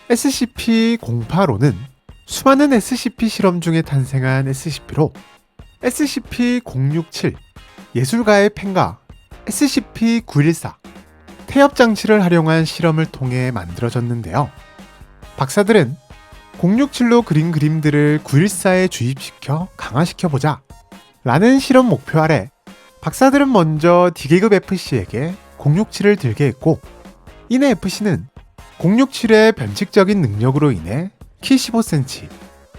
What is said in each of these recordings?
SCP-085는 수많은 SCP 실험 중에 탄생한 SCP로 SCP-067 예술가의 펜과 SCP-914 태엽장치를 활용한 실험을 통해 만들어졌는데요. 박사들은 067로 그린 그림들을 914에 주입시켜 강화시켜보자 라는 실험 목표 아래 박사들은 먼저 D계급 FC에게 067을 들게 했고, 이내 FC는 067의 변칙적인 능력으로 인해 키 15cm,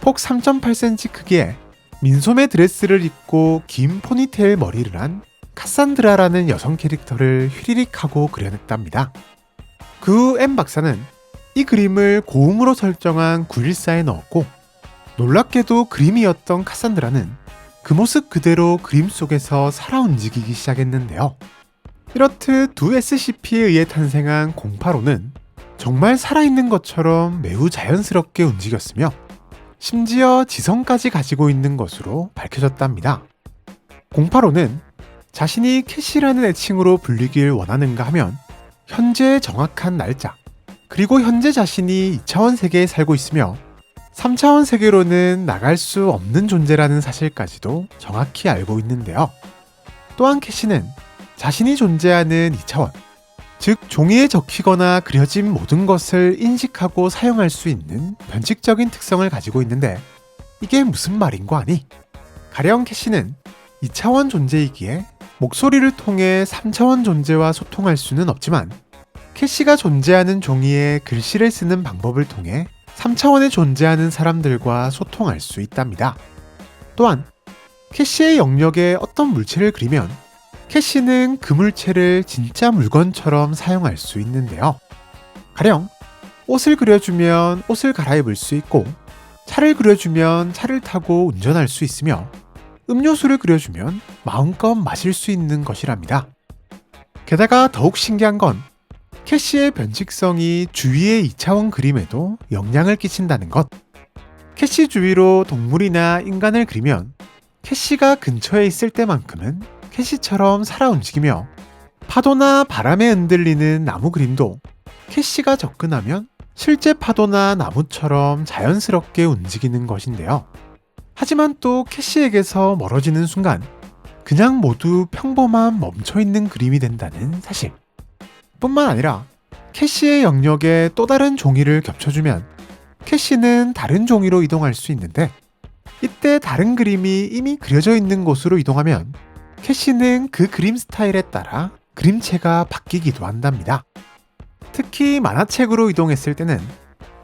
폭 3.8cm 크기의 민소매 드레스를 입고 긴 포니테일 머리를 한 카산드라라는 여성 캐릭터를 휘리릭하고 그려냈답니다. 그 후 M 박사는 이 그림을 고음으로 설정한 914에 넣었고, 놀랍게도 그림이었던 카산드라는 그 모습 그대로 그림 속에서 살아 움직이기 시작했는데요. 이렇듯 두 SCP에 의해 탄생한 085는 정말 살아있는 것처럼 매우 자연스럽게 움직였으며 심지어 지성까지 가지고 있는 것으로 밝혀졌답니다. 085는 자신이 캐시라는 애칭으로 불리길 원하는가 하면 현재의 정확한 날짜, 그리고 현재 자신이 2차원 세계에 살고 있으며 3차원 세계로는 나갈 수 없는 존재라는 사실까지도 정확히 알고 있는데요. 또한 캐시는 자신이 존재하는 2차원, 즉 종이에 적히거나 그려진 모든 것을 인식하고 사용할 수 있는 변칙적인 특성을 가지고 있는데, 이게 무슨 말인고 하니? 가령 캐시는 2차원 존재이기에 목소리를 통해 3차원 존재와 소통할 수는 없지만, 캐시가 존재하는 종이에 글씨를 쓰는 방법을 통해 3차원에 존재하는 사람들과 소통할 수 있답니다. 또한 캐시의 영역에 어떤 물체를 그리면 캐시는 그 물체를 진짜 물건처럼 사용할 수 있는데요. 가령 옷을 그려주면 옷을 갈아입을 수 있고, 차를 그려주면 차를 타고 운전할 수 있으며, 음료수를 그려주면 마음껏 마실 수 있는 것이랍니다. 게다가 더욱 신기한 건 캐시의 변칙성이 주위의 2차원 그림에도 영향을 끼친다는 것. 캐시 주위로 동물이나 인간을 그리면 캐시가 근처에 있을 때만큼은 캐시처럼 살아 움직이며, 파도나 바람에 흔들리는 나무 그림도 캐시가 접근하면 실제 파도나 나무처럼 자연스럽게 움직이는 것인데요. 하지만 또 캐시에게서 멀어지는 순간 그냥 모두 평범한 멈춰있는 그림이 된다는 사실. 뿐만 아니라 캐시의 영역에 또 다른 종이를 겹쳐주면 캐시는 다른 종이로 이동할 수 있는데, 이때 다른 그림이 이미 그려져 있는 곳으로 이동하면 캐시는 그 그림 스타일에 따라 그림체가 바뀌기도 한답니다. 특히 만화책으로 이동했을 때는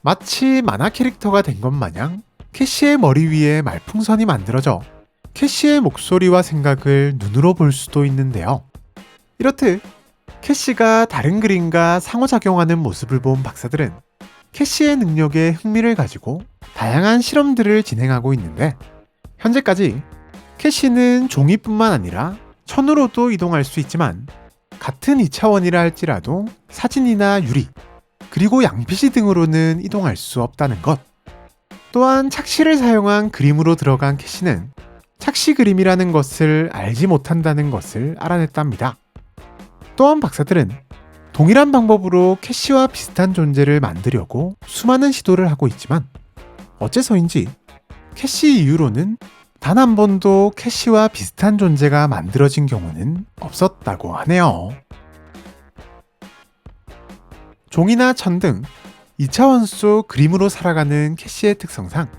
마치 만화 캐릭터가 된 것 마냥 캐시의 머리 위에 말풍선이 만들어져 캐시의 목소리와 생각을 눈으로 볼 수도 있는데요. 이렇듯 캐시가 다른 그림과 상호작용하는 모습을 본 박사들은 캐시의 능력에 흥미를 가지고 다양한 실험들을 진행하고 있는데, 현재까지 캐시는 종이뿐만 아니라 천으로도 이동할 수 있지만, 같은 2차원이라 할지라도 사진이나 유리, 그리고 양피지 등으로는 이동할 수 없다는 것. 또한 착시를 사용한 그림으로 들어간 캐시는 착시 그림이라는 것을 알지 못한다는 것을 알아냈답니다. 또한 박사들은 동일한 방법으로 캐시와 비슷한 존재를 만들려고 수많은 시도를 하고 있지만, 어째서인지 캐시 이후로는 단 한 번도 캐시와 비슷한 존재가 만들어진 경우는 없었다고 하네요. 종이나 천 등 2차원 속 그림으로 살아가는 캐시의 특성상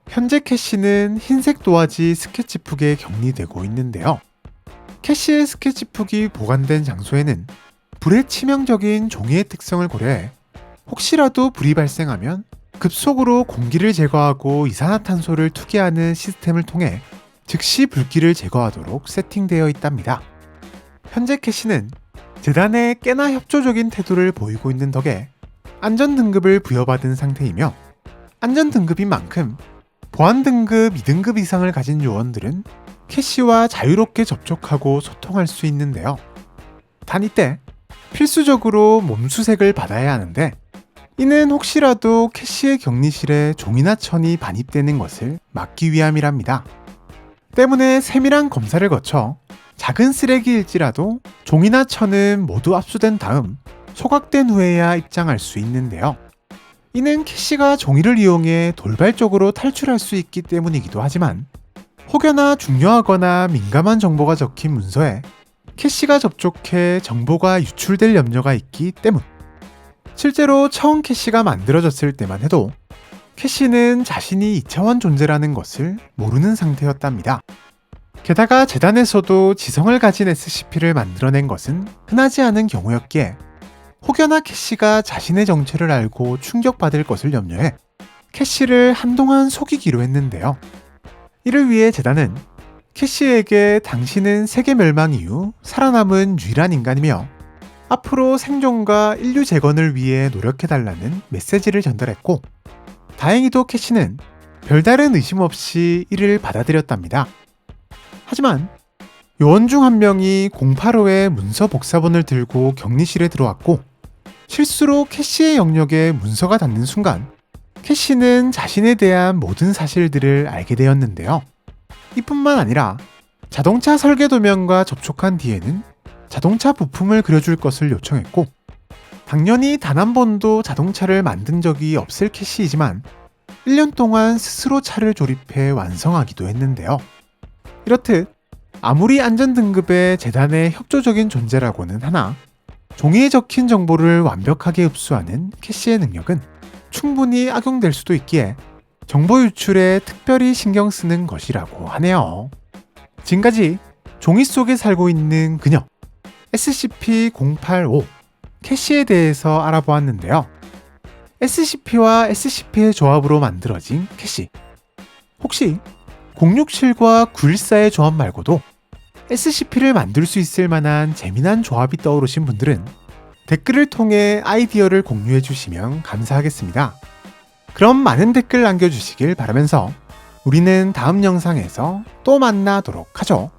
현재 캐시는 흰색 도화지 스케치북에 격리되고 있는데요. 캐시의 스케치북이 보관된 장소에는 불의 치명적인 종이의 특성을 고려해 혹시라도 불이 발생하면 급속으로 공기를 제거하고 이산화탄소를 투기하는 시스템을 통해 즉시 불길을 제거하도록 세팅되어 있답니다. 현재 캐시는 재단에 꽤나 협조적인 태도를 보이고 있는 덕에 안전등급을 부여받은 상태이며, 안전등급인 만큼 보안등급 2등급 이상을 가진 요원들은 캐시와 자유롭게 접촉하고 소통할 수 있는데요. 단 이때 필수적으로 몸수색을 받아야 하는데, 이는 혹시라도 캐시의 격리실에 종이나 천이 반입되는 것을 막기 위함이랍니다. 때문에 세밀한 검사를 거쳐 작은 쓰레기일지라도 종이나 천은 모두 압수된 다음 소각된 후에야 입장할 수 있는데요. 이는 캐시가 종이를 이용해 돌발적으로 탈출할 수 있기 때문이기도 하지만 혹여나 중요하거나 민감한 정보가 적힌 문서에 캐시가 접촉해 정보가 유출될 염려가 있기 때문. 실제로 처음 캐시가 만들어졌을 때만 해도 캐시는 자신이 2차원 존재라는 것을 모르는 상태였답니다. 게다가 재단에서도 지성을 가진 SCP를 만들어낸 것은 흔하지 않은 경우였기에 혹여나 캐시가 자신의 정체를 알고 충격받을 것을 염려해 캐시를 한동안 속이기로 했는데요. 이를 위해 재단은 캐시에게 당신은 세계 멸망 이후 살아남은 유일한 인간이며 앞으로 생존과 인류 재건을 위해 노력해달라는 메시지를 전달했고, 다행히도 캐시는 별다른 의심 없이 이를 받아들였답니다. 하지만 요원 중 한 명이 085의 문서 복사본을 들고 격리실에 들어왔고 실수로 캐시의 영역에 문서가 닿는 순간 캐시는 자신에 대한 모든 사실들을 알게 되었는데요. 이뿐만 아니라 자동차 설계 도면과 접촉한 뒤에는 자동차 부품을 그려줄 것을 요청했고, 당연히 단 한 번도 자동차를 만든 적이 없을 캐시이지만 1년 동안 스스로 차를 조립해 완성하기도 했는데요. 이렇듯 아무리 안전등급의 재단의 협조적인 존재라고는 하나 종이에 적힌 정보를 완벽하게 흡수하는 캐시의 능력은 충분히 악용될 수도 있기에 정보 유출에 특별히 신경 쓰는 것이라고 하네요. 지금까지 종이 속에 살고 있는 그녀 SCP-085 캐시에 대해서 알아보았는데요. SCP와 SCP의 조합으로 만들어진 캐시, 혹시 067과 914의 조합 말고도 SCP를 만들 수 있을 만한 재미난 조합이 떠오르신 분들은 댓글을 통해 아이디어를 공유해 주시면 감사하겠습니다. 그럼 많은 댓글 남겨주시길 바라면서 우리는 다음 영상에서 또 만나도록 하죠.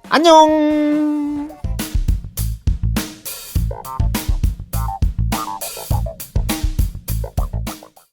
안녕!